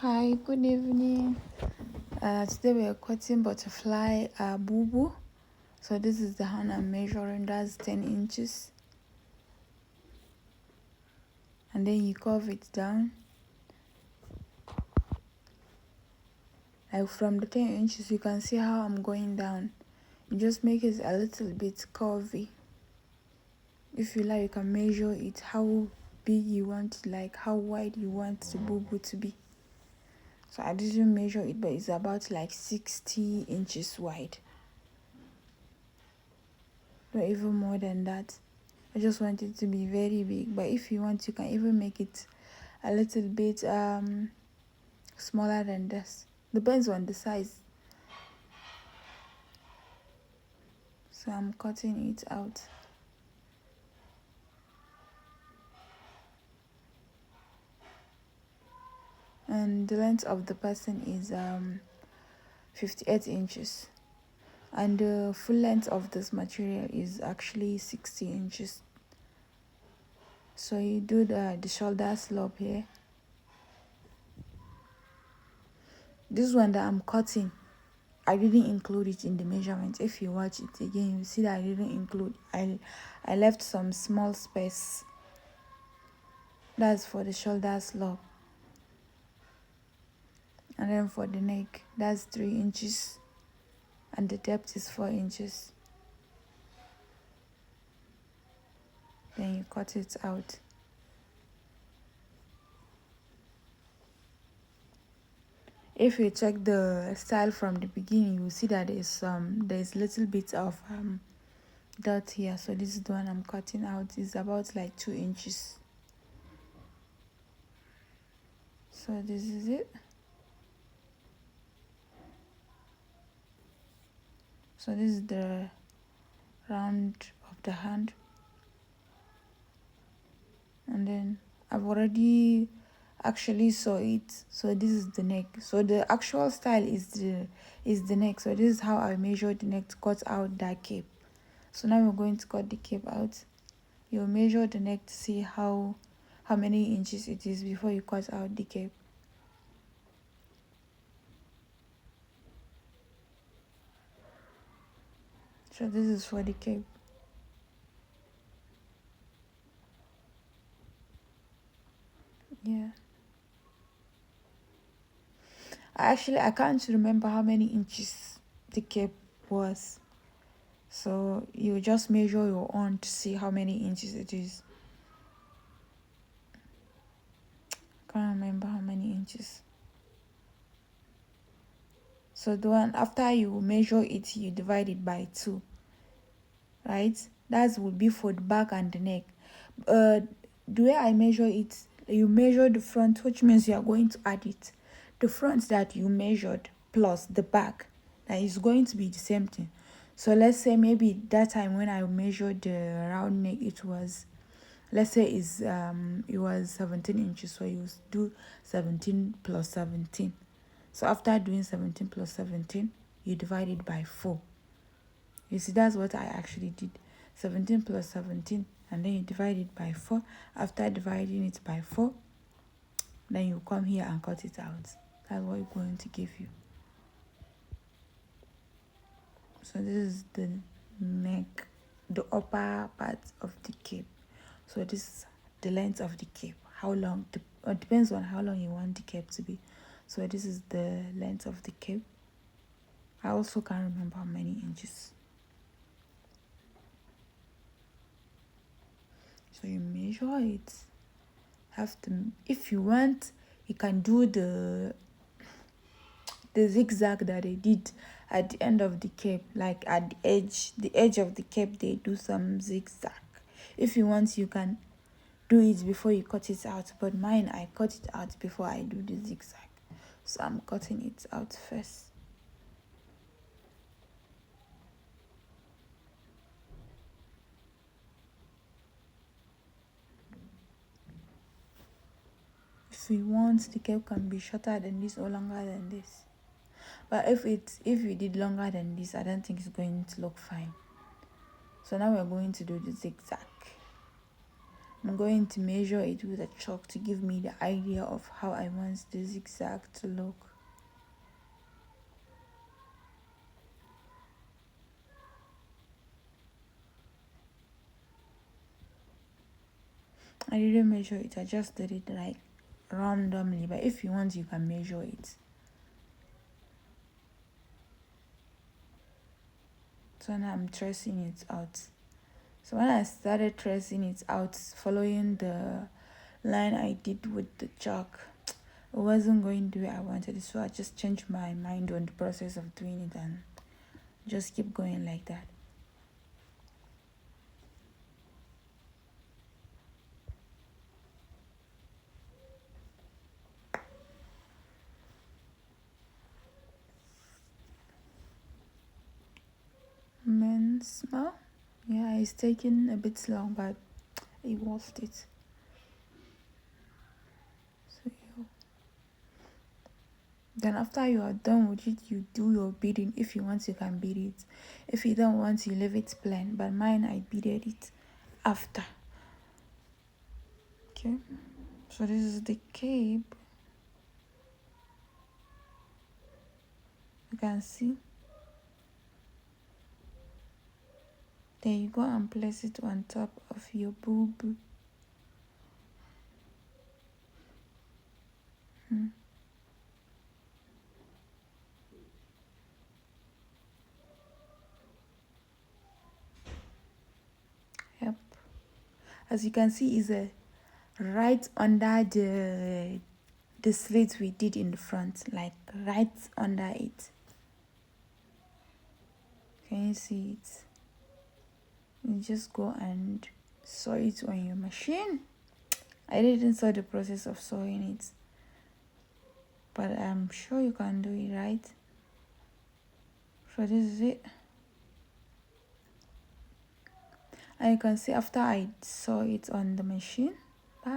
Hi, good evening. Today we are cutting butterfly bubu. So this is the hand I'm measuring, that's 10 inches. And then you curve it down. Like from the 10 inches, you can see how I'm going down. You just make it a little bit curvy. If you like, you can measure it, how big you want, like how wide you want the bubu to be. So I didn't measure it, but it's about like 60 inches wide. Not even more than that. I just want it to be very big, but if you want, you can even make it a little bit smaller than this. Depends on the size. So I'm cutting it out. And the length of the person is 58 inches. And the full length of this material is actually 60 inches. So you do the shoulder slope here. This one that I'm cutting, I didn't include it in the measurement. If you watch it again, you see that I didn't include. I left some small space. That's for the shoulder slope. And then for the neck, that's 3 inches. And the depth is 4 inches. Then you cut it out. If you check the style from the beginning, you will see that there's little bit of dot here. So this is the one I'm cutting out. It's about like 2 inches. So this is it. So this is the round of the hand. And then I've already actually saw it. So this is the neck. So the actual style is the neck. So this is how I measured the neck to cut out that cape. So now we're going to cut the cape out. You'll measure the neck to see how many inches it is before you cut out the cape. So this is for the cape. Yeah. I can't remember how many inches the cape was. So you just measure your own to see how many inches it is. Can't remember how many inches. So the one after you measure it, you divide it by 2. Right? That would be for the back and the neck. The way I measure it, you measure the front, which means you are going to add it. The front that you measured plus the back, that is going to be the same thing. So let's say maybe that time when I measured the round neck, it was, let's say it was 17 inches. So you do 17 plus 17. So after doing 17 plus 17, you divide it by 4. You see, that's what I actually did. 17 plus 17, and then you divide it by 4. After dividing it by 4, then you come here and cut it out. That's what it's going to give you. So this is the neck, the upper part of the cape. So this is the length of the cape. How long? It depends on how long you want the cape to be. So this is the length of the cape. I also can't remember how many inches. So you measure it. If you want, you can do the zigzag that they did at the end of the cape, like at the edge of the cape they do some zigzag. If you want, you can do it before you cut it out, but mine, I cut it out before I do the zigzag. So I'm cutting it out first. If you want, the cape can be shorter than this or longer than this. But if you did longer than this, I don't think it's going to look fine. So now we're going to do the zigzag. I'm going to measure it with a chalk to give me the idea of how I want the zigzag to look. I didn't measure it, I just did it like randomly, but if you want you can measure it. So now I'm tracing it out. So when I started tracing it out, following the line I did with the chalk, it wasn't going the way I wanted it, so I just changed my mind on the process of doing it and just keep going like that. Men smell? Yeah, it's taking a bit long, but it worth it. So yeah. Then after you are done with it, you do your beading. If you want, you can bead it. If you don't want, you leave it plain. But mine, I beaded it after. Okay, so this is the cape. You can see. Then you go and place it on top of your bubu. Yep. As you can see, is a right under the slit we did in the front, like right under it. Can you see it? You just go and sew it on your machine. I didn't saw the process of sewing it, but I'm sure you can do it, right? So this is it. And you can see after I sew it on the machine,